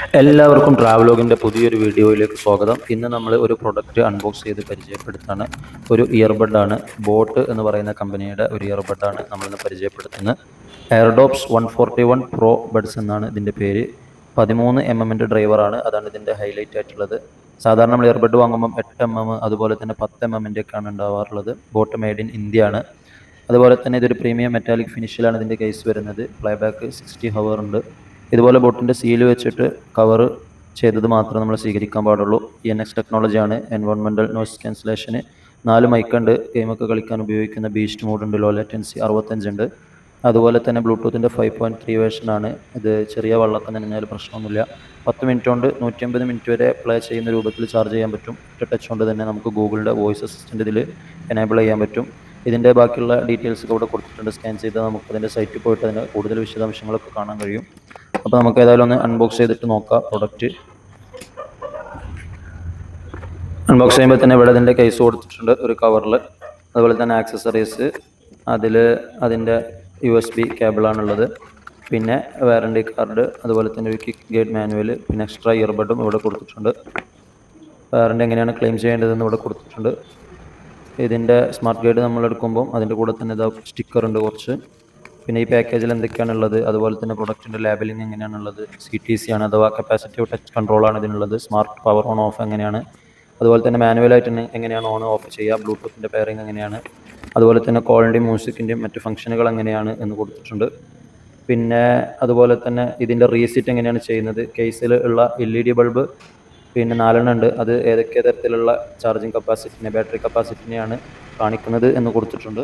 എല്ലാവർക്കും ട്രാവലോഗിൻ്റെ പുതിയൊരു വീഡിയോയിലേക്ക് സ്വാഗതം. ഇന്ന് നമ്മൾ ഒരു പ്രൊഡക്റ്റ് അൺബോക്സ് ചെയ്ത് പരിചയപ്പെടുത്താണ്. ഒരു ഇയർബഡാണ്. ബോട്ട് എന്ന് പറയുന്ന കമ്പനിയുടെ ഒരു ഇയർബഡാണ് നമ്മളിന്ന് പരിചയപ്പെടുത്തുന്നത്. എയർഡോപ്സ് 141 പ്രോ ബഡ്സ് എന്നാണ് ഇതിൻ്റെ പേര്. 13 mm ഡ്രൈവറാണ്. അതാണ് ഇതിൻ്റെ ഹൈലൈറ്റ് ആയിട്ടുള്ളത്. സാധാരണ നമ്മൾ ഇയർബഡ് വാങ്ങുമ്പം 8 mm അതുപോലെ തന്നെ 10 mm ഒക്കെയാണ് ഉണ്ടാവാറുള്ളത്. ബോട്ട് മെയ്ഡ് ഇൻ ഇന്ത്യ ആണ്. അതുപോലെ തന്നെ ഇതൊരു പ്രീമിയം മെറ്റാലിക് ഫിനിഷിലാണ് ഇതിൻ്റെ കേസ് വരുന്നത്. പ്ലേബാക്ക് 60 ഹവർ ഉണ്ട്. ഇതുപോലെ ബോട്ടിൻ്റെ സീല് വെച്ചിട്ട് കവർ ചെയ്തത് മാത്രമേ നമ്മൾ സ്വീകരിക്കാൻ പാടുള്ളൂ. ENX ടെക്നോളജിയാണ്. എൻവയോൺമെൻറ്റൽ നോയ്സ് ക്യാൻസലേഷന് 4 മൈക്കുണ്ട്. ഗെയിമൊക്കെ കളിക്കാൻ ഉപയോഗിക്കുന്ന ബീസ്റ്റ് മോഡ് ഉണ്ട്. ലോ ലേറ്റൻസി 65 ഉണ്ട്. അതുപോലെ തന്നെ ബ്ലൂടൂത്തിൻ്റെ 5.3 വേർഷനാണ്. ഇത് ചെറിയ വെള്ളമൊക്കെ നനഞ്ഞാൽ പ്രശ്നമൊന്നുമില്ല. 10 മിനിറ്റ് കൊണ്ട് 150 മിനിറ്റ് വരെ പ്ലേ ചെയ്യുന്ന രൂപത്തിൽ ചാർജ് ചെയ്യാൻ പറ്റും. ഒറ്റ ടച്ച് കൊണ്ട് തന്നെ നമുക്ക് ഗൂഗിളിൻ്റെ വോയിസ് അസിസ്റ്റൻ്റ് ഇതിൽ എനേബിൾ ചെയ്യാൻ പറ്റും. ഇതിൻ്റെ ബാക്കിയുള്ള ഡീറ്റെയിൽസ് ഇവിടെ കൊടുത്തിട്ടുണ്ട്. സ്കാൻ ചെയ്താൽ നമുക്ക് അതിൻ്റെ സൈറ്റിൽ പോയിട്ട് അതിൻ്റെ കൂടുതൽ വിശദാംശങ്ങളൊക്കെ കാണാൻ കഴിയും. അപ്പോൾ നമുക്ക് ഏതായാലും ഒന്ന് അൺബോക്സ് ചെയ്തിട്ട് നോക്കാം പ്രൊഡക്റ്റ്. അൺബോക്സ് ചെയ്യുമ്പോൾ തന്നെ ഇവിടെ ഇതിൻ്റെ കേസ് കൊടുത്തിട്ടുണ്ട് ഒരു കവറിൽ. അതുപോലെ തന്നെ ആക്സസറീസ്, അതിൻ്റെ USB കേബിളാണുള്ളത്. പിന്നെ വാറണ്ടി കാർഡ്, അതുപോലെ തന്നെ ഒരു കിക്ക് ഗൈഡ് മാനുവൽ, പിന്നെ എക്സ്ട്രാ ഇയർബഡും ഇവിടെ കൊടുത്തിട്ടുണ്ട്. വാറണ്ടി എങ്ങനെയാണ് ക്ലെയിം ചെയ്യേണ്ടതെന്ന് ഇവിടെ കൊടുത്തിട്ടുണ്ട്. ഇതിൻ്റെ സ്മാർട്ട് ഗൈഡ് നമ്മൾ എടുക്കുമ്പോൾ അതിൻ്റെ കൂടെ തന്നെ ഇതാ സ്റ്റിക്കർ ഉണ്ട് കുറച്ച്. പിന്നെ ഈ പാക്കേജിൽ എന്തൊക്കെയാണുള്ളത്, അതുപോലെ തന്നെ പ്രൊഡക്റ്റിൻ്റെ ലാബലിംഗ് എങ്ങനെയാണുള്ളത്, CTC ആണ് അഥവാ കപ്പാസിറ്റീവ് ടച്ച് കൺട്രോളാണ് ഇതിനുള്ളത്. സ്മാർട്ട് പവർ ഓൺ ഓഫ് എങ്ങനെയാണ്, അതുപോലെ തന്നെ മാനുവലായിട്ട് എങ്ങനെയാണ് ഓൺ ഓഫ് ചെയ്യുക, ബ്ലൂടൂത്തിൻ്റെ പെയറിംഗ് എങ്ങനെയാണ്, അതുപോലെ തന്നെ കോളിൻ്റെയും മ്യൂസിക്കിൻ്റെയും മറ്റ് ഫംഗ്ഷനുകൾ എങ്ങനെയാണ് എന്ന് കൊടുത്തിട്ടുണ്ട്. പിന്നെ അതുപോലെ തന്നെ ഇതിൻ്റെ റീസെറ്റ് എങ്ങനെയാണ് ചെയ്യുന്നത്, കേസിൽ ഉള്ള LED ബൾബ് പിന്നെ 4 ഉണ്ട്. അത് ഏതൊക്കെ തരത്തിലുള്ള ചാർജിങ് കപ്പാസിറ്റിനെ, ബാറ്ററി കപ്പാസിറ്റിനെയാണ് കാണിക്കുന്നത് എന്ന് കൊടുത്തിട്ടുണ്ട്.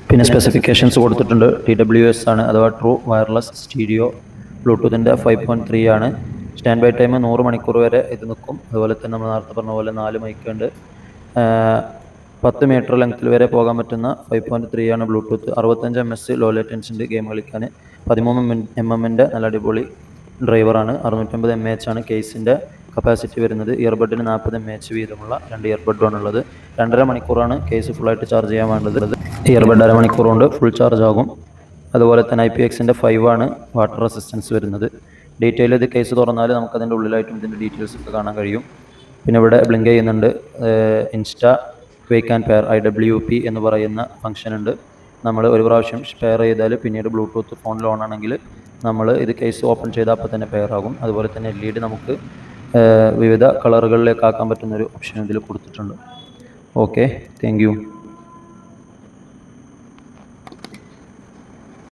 പിന്നെ സ്പെസിഫിക്കേഷൻസ് കൊടുത്തിട്ടുണ്ട്. TWS ആണ് അഥവാ ട്രൂ വയർലെസ് സ്റ്റീരിയോ. ബ്ലൂടൂത്തിൻ്റെ 5.3 ആണ്. സ്റ്റാൻഡ് ബൈ ടൈം 100 മണിക്കൂർ വരെ ഇത് നിൽക്കും. അതുപോലെ തന്നെ നമ്മൾ നേരത്തെ പറഞ്ഞ പോലെ 4 മൈക്കുണ്ട്. 10 മീറ്റർ ലെങ്ത്തിൽ വരെ പോകാൻ പറ്റുന്ന 5.3 ആണ് ബ്ലൂടൂത്ത്. 65 ms ലോ ലേറ്റൻസി ഉണ്ട് ഗെയിം കളിക്കാൻ. 13 mm നല്ല അടിപൊളി ഡ്രൈവറാണ്. 650 mAh ആണ് കേസിൻ്റെ കപ്പാസിറ്റി വരുന്നത്. ഇയർബഡിന് 40 mAh വീതമുള്ള 2 ഇയർബഡുമാണ് ഉള്ളത്. 2.5 മണിക്കൂറാണ് കേസ് ഫുള്ളായിട്ട് ചാർജ് ചെയ്യാൻ വേണ്ടത്. ഇയർബഡ് അരമണിക്കൂർ കൊണ്ട് ഫുൾ ചാർജ് ആകും. അതുപോലെ തന്നെ IPX-ൻ്റെ 5 ആണ് വാട്ടർ റെസിസ്റ്റൻസ് വരുന്നത്. ഡീറ്റെയിൽ ഇത് കേസ് തുറന്നാൽ നമുക്കതിൻ്റെ ഉള്ളിലായിട്ടും ഇതിൻ്റെ ഡീറ്റെയിൽസ് ഒക്കെ കാണാൻ കഴിയും. പിന്നെ ഇവിടെ ബ്ലിങ്ക് ചെയ്യുന്നുണ്ട്. Insta wake and pair IWP എന്ന് പറയുന്ന ഫംഗ്ഷൻ ഉണ്ട്. നമ്മൾ ഒരു പ്രാവശ്യം പെയർ ചെയ്താൽ പിന്നീട് ബ്ലൂടൂത്ത് ഫോണിൽ ഓൺ ആണെങ്കിൽ നമ്മൾ ഇത് കേസ് ഓപ്പൺ ചെയ്താൽ അപ്പോൾ തന്നെ പെയർ ആകും. അതുപോലെ തന്നെ LED നമുക്ക് വിവിധ കളറുകളിലേക്ക് ആക്കാൻ പറ്റുന്നൊരു ഓപ്ഷൻ ഇതിൽ കൊടുത്തിട്ടുണ്ട്. Okay, thank you.